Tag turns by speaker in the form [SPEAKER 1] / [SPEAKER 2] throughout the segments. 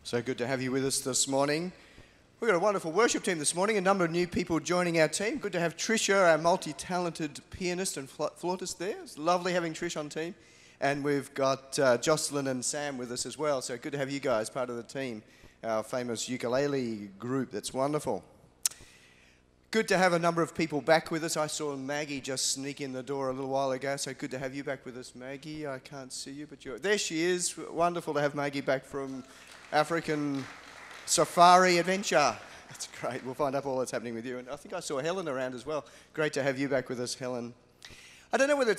[SPEAKER 1] So good to have you with us this morning. We've got a wonderful worship team this morning, a number of new people joining our team. Good to have Tricia, our multi-talented pianist and flautist there. It's lovely having Trish on team. And we've got Jocelyn and Sam with us as well. So good to have you guys part of the team, our famous ukulele group. That's wonderful. Good to have a number of people back with us. I saw Maggie just sneak in the door a little while ago, so good to have you back with us, Maggie. I can't see you, but there she is. Wonderful to have Maggie back from African safari adventure. That's great. We'll find out all that's happening with you. And I think I saw Helen around as well. Great to have you back with us, Helen. I don't know whether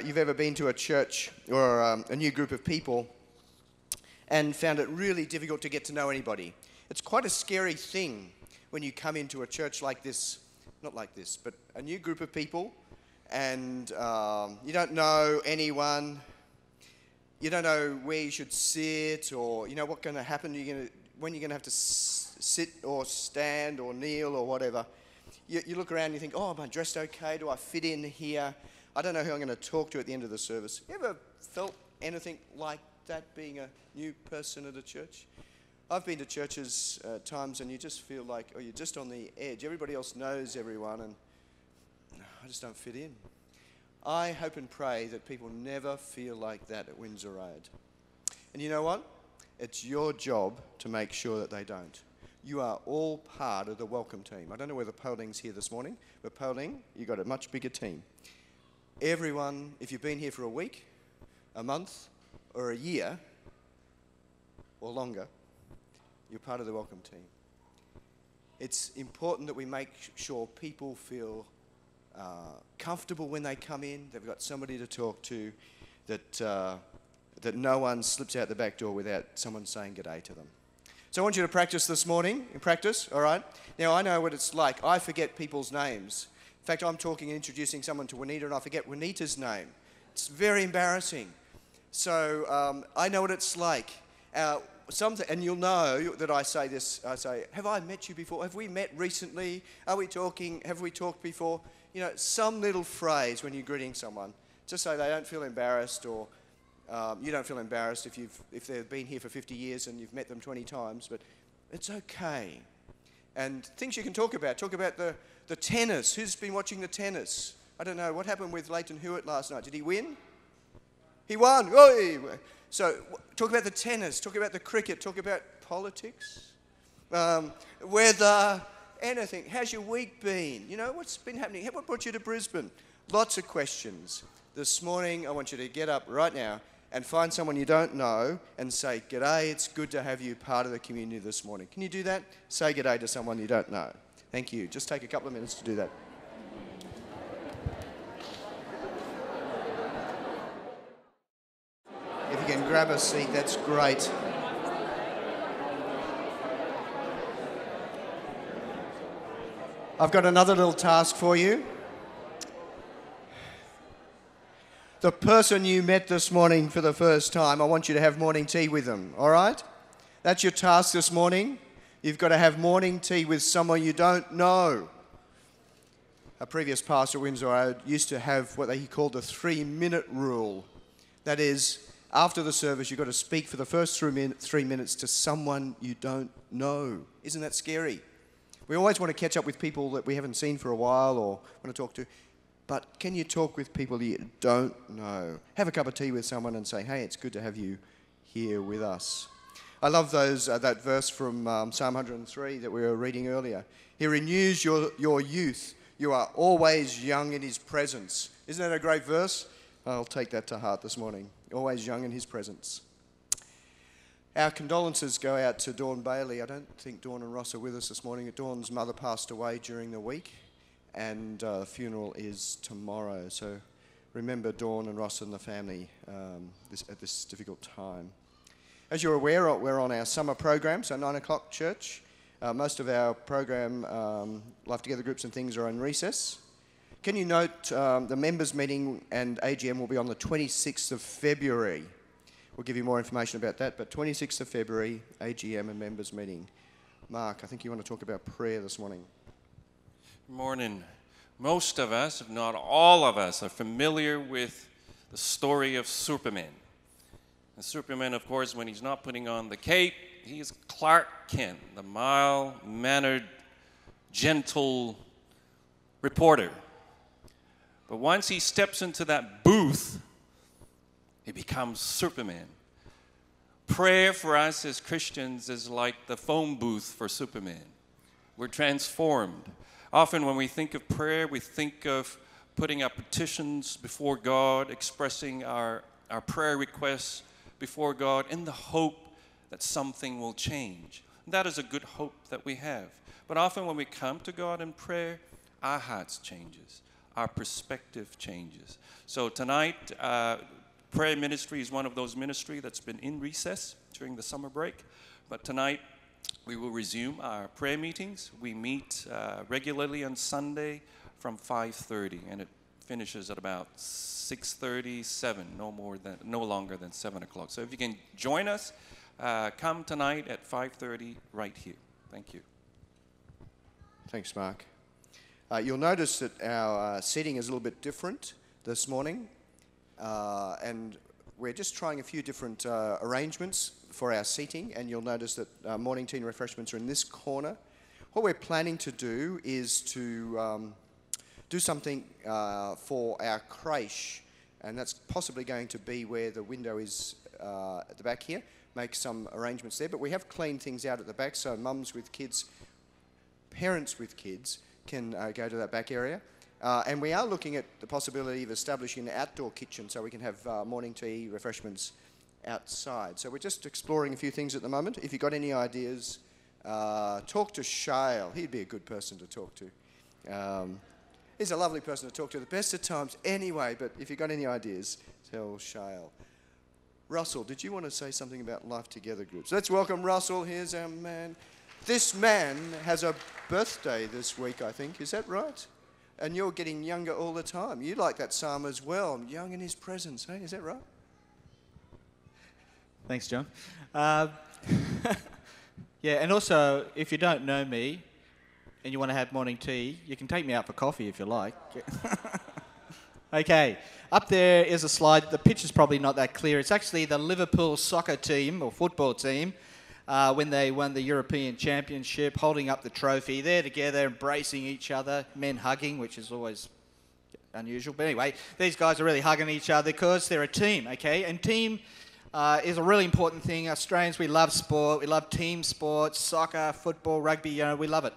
[SPEAKER 1] you've ever been to a church or a new group of people and found it really difficult to get to know anybody. It's quite a scary thing when you come into a church like this, not like this, but a new group of people, and you don't know anyone. You don't know where you should sit, or you know what's going to happen. When you're going to have to sit or stand or kneel or whatever. You look around and you think, oh, am I dressed okay? Do I fit in here? I don't know who I'm going to talk to at the end of the service. You ever felt anything like that, being a new person at a church? I've been to churches at times and you just feel like, oh, you're just on the edge. Everybody else knows everyone and I just don't fit in. I hope and pray that people never feel like that at Windsor Road. And you know what? It's your job to make sure that they don't. You are all part of the welcome team. I don't know whether Poling's here this morning, but Poling, you've got a much bigger team. Everyone, if you've been here for a week, a month, or a year, or longer, you're part of the welcome team. It's important that we make sure people feel comfortable when they come in. They've got somebody to talk to, that no one slips out the back door without someone saying g'day to them. So I want you to practice this morning. Practice, all right? Now, I know what it's like. I forget people's names. In fact, I'm talking and introducing someone to Juanita, and I forget Juanita's name. It's very embarrassing. So I know what it's like. And you'll know that I say this. I say, have I met you before? Have we met recently? Are we talking? Have we talked before? You know, some little phrase when you're greeting someone, just so they don't feel embarrassed, or you don't feel embarrassed if they've been here for 50 years and you've met them 20 times, but it's okay. And things you can talk about. Talk about the tennis. Who's been watching the tennis? I don't know. What happened with Leighton Hewitt last night? Did he win? He won. Oi! So talk about the tennis. Talk about the cricket. Talk about politics. Weather. Anything. How's your week been? You know, what's been happening? What brought you to Brisbane? Lots of questions. This morning, I want you to get up right now and find someone you don't know and say, g'day, it's good to have you part of the community this morning. Can you do that? Say g'day to someone you don't know. Thank you. Just take a couple of minutes to do that. If you can grab a seat, that's great. I've got another little task for you. The person you met this morning for the first time, I want you to have morning tea with them, all right? That's your task this morning. You've got to have morning tea with someone you don't know. A previous pastor, Windsor Road, used to have what he called the 3-minute rule. That is, after the service, you've got to speak for the first 3 minutes to someone you don't know. Isn't that scary? We always want to catch up with people that we haven't seen for a while or want to talk to. But can you talk with people you don't know? Have a cup of tea with someone and say, hey, it's good to have you here with us. I love that verse from Psalm 103 that we were reading earlier. He renews your youth. You are always young in his presence. Isn't that a great verse? I'll take that to heart this morning. Always young in his presence. Our condolences go out to Dawn Bailey. I don't think Dawn and Ross are with us this morning. Dawn's mother passed away during the week, and the funeral is tomorrow. So remember Dawn and Ross and the family at this difficult time. As you're aware, we're on our summer program, so 9 o'clock church. Most of our program, Life Together groups and things, are in recess. Can you note the members' meeting and AGM will be on the 26th of February. We'll give you more information about that, but 26th of February, AGM and members' meeting. Mark, I think you want to talk about prayer this morning.
[SPEAKER 2] Good morning. Most of us, if not all of us, are familiar with the story of Superman. And Superman, of course, when he's not putting on the cape, he is Clark Kent, the mild-mannered, gentle reporter. But once he steps into that booth, he becomes Superman. Prayer for us as Christians is like the phone booth for Superman. We're transformed. Often when we think of prayer, we think of putting our petitions before God, expressing our prayer requests before God in the hope that something will change. And that is a good hope that we have. But often when we come to God in prayer, our hearts changes. Our perspective changes. So tonight, prayer ministry is one of those ministries that's been in recess during the summer break. But tonight, we will resume our prayer meetings. We meet regularly on Sunday from 5:30, and it finishes at about 6:30, 7, no longer than 7 o'clock. So if you can join us, come tonight at 5:30 right here. Thank you.
[SPEAKER 1] Thanks, Mark. You'll notice that our seating is a little bit different this morning, and we're just trying a few different arrangements for our seating, and you'll notice that morning tea and refreshments are in this corner. What we're planning to do is to do something for our creche, and that's possibly going to be where the window is at the back here. Make some arrangements there, but we have cleaned things out at the back, so mums with kids, parents with kids can go to that back area. And we are looking at the possibility of establishing an outdoor kitchen so we can have morning tea, refreshments outside. So we're just exploring a few things at the moment. If you've got any ideas, talk to Shale. He'd be a good person to talk to. He's a lovely person to talk to, the best of times anyway, but if you've got any ideas, tell Shale. Russell, did you want to say something about Life Together groups? Let's welcome Russell. Here's our man. This man has a birthday this week, I think. Is that right? And you're getting younger all the time. You like that psalm as well. Young in his presence, hey? Is that right?
[SPEAKER 3] Thanks, John. Yeah, and also, if you don't know me and you want to have morning tea, you can take me out for coffee if you like. Okay, up there is a slide. The picture's probably not that clear. It's actually the Liverpool soccer team or football team when they won the European Championship, holding up the trophy. They're together, embracing each other, men hugging, which is always unusual. But anyway, these guys are really hugging each other because they're a team, okay? And team is a really important thing. Australians, we love sport. We love team sports, soccer, football, rugby, we love it.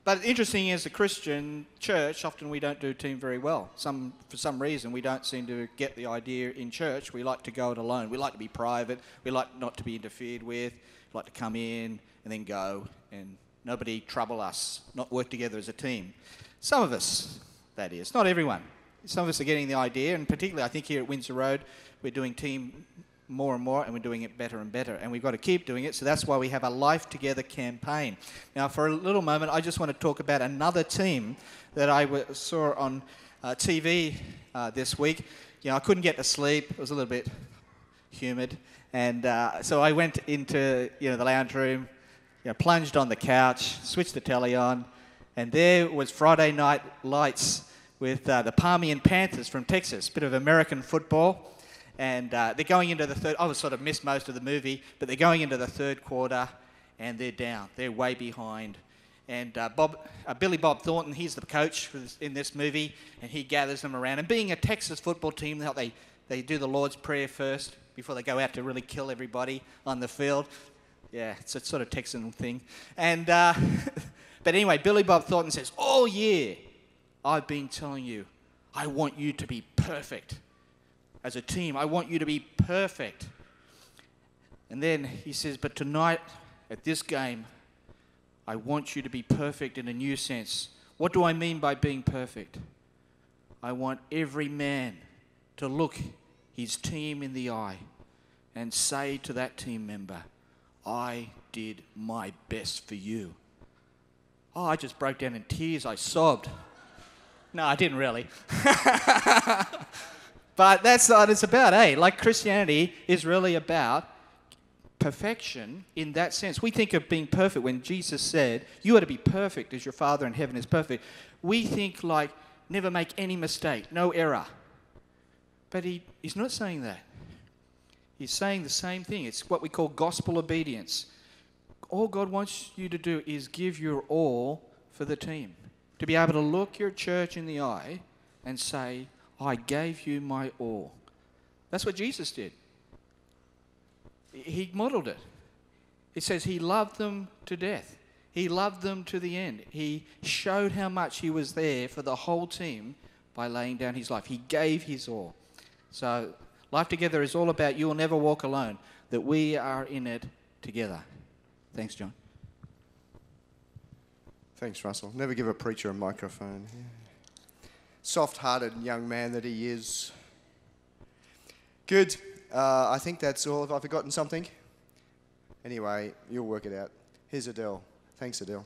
[SPEAKER 3] But interesting is the Christian church, often we don't do team very well. For some reason, we don't seem to get the idea in church. We like to go it alone. We like to be private. We like not to be interfered with. We like to come in and then go and nobody trouble us, not work together as a team. Some of us, that is. Not everyone. Some of us are getting the idea, and particularly I think here at Windsor Road, we're doing team more and more, and we're doing it better and better, and we've got to keep doing it, so that's why we have a Life Together campaign. Now, for a little moment, I just want to talk about another team that I saw on TV this week. I couldn't get to sleep. It was a little bit humid, and so I went into the lounge room, plunged on the couch, switched the telly on, and there was Friday Night Lights with the Parmian Panthers from Texas, bit of American football. And they're going into the third. I was sort of missed most of the movie, but they're going into the third quarter, and they're down. They're way behind. And Billy Bob Thornton, he's the coach in this movie, and he gathers them around. And being a Texas football team, they do the Lord's Prayer first before they go out to really kill everybody on the field. Yeah, it's a sort of Texan thing. And but anyway, Billy Bob Thornton says, all year I've been telling you, I want you to be perfect. As a team, I want you to be perfect. And then he says, but tonight at this game, I want you to be perfect in a new sense. What do I mean by being perfect? I want every man to look his team in the eye and say to that team member, I did my best for you. Oh, I just broke down in tears. I sobbed. No, I didn't really. But that's what it's about, eh? Like Christianity is really about perfection in that sense. We think of being perfect when Jesus said, you are to be perfect as your Father in heaven is perfect. We think like, never make any mistake, no error. But he's not saying that. He's saying the same thing. It's what we call gospel obedience. all God wants you to do is give your all for the team. To be able to look your church in the eye and say, I gave you my all. That's what Jesus did. He modeled it. It says he loved them to death. He loved them to the end. He showed how much he was there for the whole team by laying down his life. He gave his all. So Life Together is all about you will never walk alone, that we are in it together. Thanks, John.
[SPEAKER 1] Thanks, Russell. Never give a preacher a microphone. Yeah. Soft-hearted young man that he is. Good. I think that's all. Have I forgotten something? Anyway, you'll work it out. Here's Adele. Thanks, Adele.